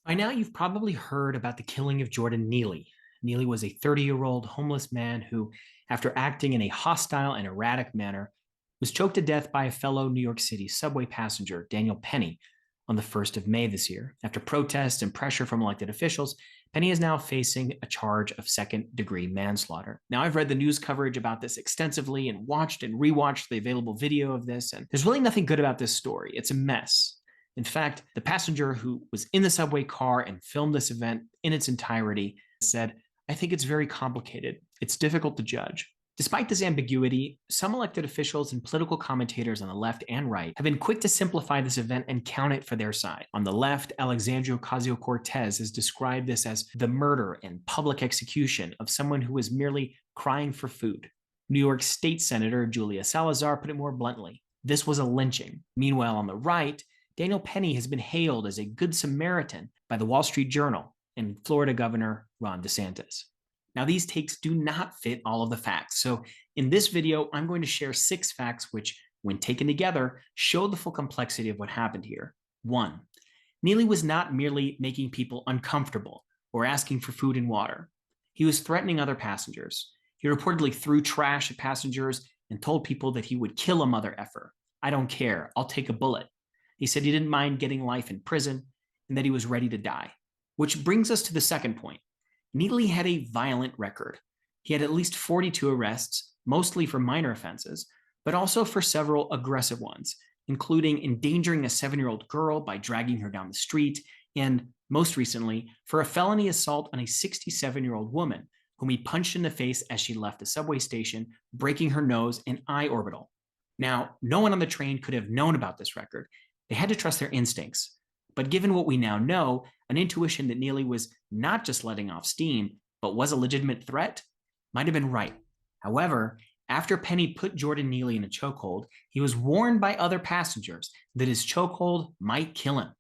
By now, you've probably heard about the killing of Jordan Neely. Neely was a 30-year-old homeless man who, after acting in a hostile and erratic manner, was choked to death by a fellow New York City subway passenger, Daniel Penny, on the 1st of May this year. After protests and pressure from elected officials, Penny is now facing a charge of second-degree manslaughter. Now, I've read the news coverage about this extensively and watched and rewatched the available video of this, and there's really nothing good about this story. It's a mess. In fact, the passenger who was in the subway car and filmed this event in its entirety said, "I think it's very complicated. It's difficult to judge." Despite this ambiguity, some elected officials and political commentators on the left and right have been quick to simplify this event and count it for their side. On the left, Alexandria Ocasio-Cortez has described this as the murder and public execution of someone who was merely crying for food. New York State Senator Julia Salazar put it more bluntly: this was a lynching. Meanwhile, on the right, Daniel Penny has been hailed as a good Samaritan by the Wall Street Journal and Florida Governor Ron DeSantis. Now, these takes do not fit all of the facts. So in this video, I'm going to share 6 facts which, when taken together, show the full complexity of what happened here. 1. Neely was not merely making people uncomfortable or asking for food and water. He was threatening other passengers. He reportedly threw trash at passengers and told people that he would kill a mother effer. "I don't care. I'll take a bullet." He said he didn't mind getting life in prison and that he was ready to die. Which brings us to the second point. Neely had a violent record. He had at least 42 arrests, mostly for minor offenses, but also for several aggressive ones, including endangering a 7-year-old girl by dragging her down the street, and most recently, for a felony assault on a 67-year-old woman whom he punched in the face as she left the subway station, breaking her nose and eye orbital. Now, no one on the train could have known about this record. They had to trust their instincts. But given what we now know, an intuition that Neely was not just letting off steam, but was a legitimate threat, might have been right. However, after Penny put Jordan Neely in a chokehold, he was warned by other passengers that his chokehold might kill him.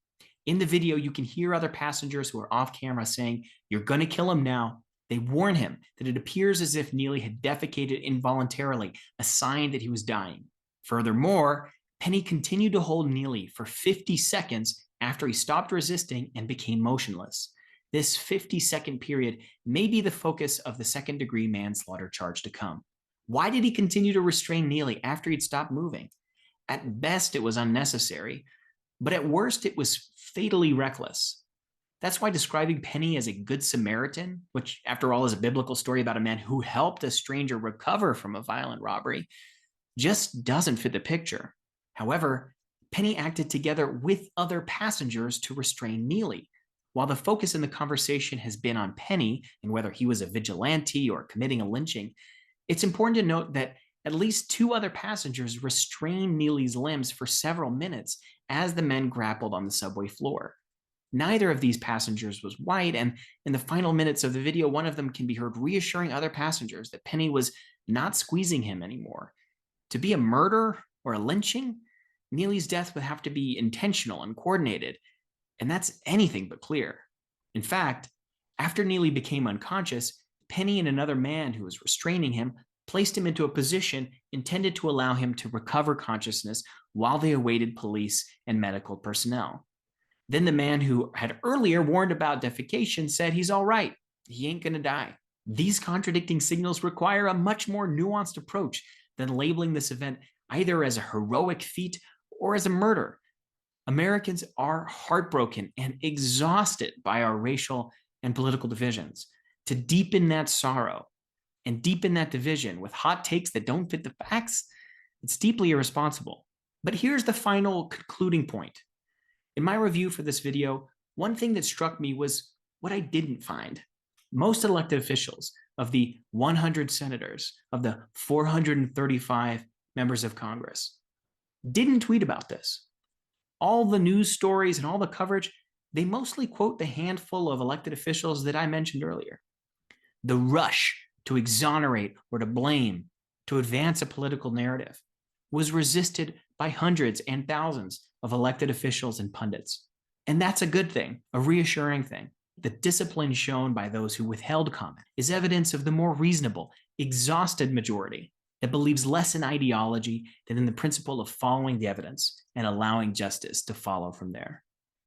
In the video, you can hear other passengers who are off camera saying, "You're going to kill him now." They warn him that it appears as if Neely had defecated involuntarily, a sign that he was dying. Furthermore, Penny continued to hold Neely for 50 seconds after he stopped resisting and became motionless. This 50-second period may be the focus of the second-degree manslaughter charge to come. Why did he continue to restrain Neely after he'd stopped moving? At best, it was unnecessary, but at worst, it was fatally reckless. That's why describing Penny as a good Samaritan, which after all is a biblical story about a man who helped a stranger recover from a violent robbery, just doesn't fit the picture. However, Penny acted together with other passengers to restrain Neely. While the focus in the conversation has been on Penny and whether he was a vigilante or committing a lynching, it's important to note that at least 2 other passengers restrained Neely's limbs for several minutes as the men grappled on the subway floor. Neither of these passengers was white, and in the final minutes of the video, one of them can be heard reassuring other passengers that Penny was not squeezing him anymore. To be a murder or a lynching, Neely's death would have to be intentional and coordinated, and that's anything but clear. In fact, after Neely became unconscious, Penny and another man who was restraining him placed him into a position intended to allow him to recover consciousness while they awaited police and medical personnel. Then the man who had earlier warned about defecation said he's all right, he ain't gonna die. These contradicting signals require a much more nuanced approach than labeling this event either as a heroic feat or as a murder. Americans are heartbroken and exhausted by our racial and political divisions. To deepen that sorrow and deepen that division with hot takes that don't fit the facts, it's deeply irresponsible. But here's the final concluding point. In my review for this video, one thing that struck me was what I didn't find. Most elected officials of the 100 senators, of the 435 members of Congress, didn't tweet about this. All the news stories and all the coverage, they mostly quote the handful of elected officials that I mentioned earlier. The rush to exonerate or to blame, to advance a political narrative, was resisted by hundreds and thousands of elected officials and pundits. And that's a good thing, a reassuring thing. The discipline shown by those who withheld comment is evidence of the more reasonable, exhausted majority that believes less in ideology than in the principle of following the evidence and allowing justice to follow from there.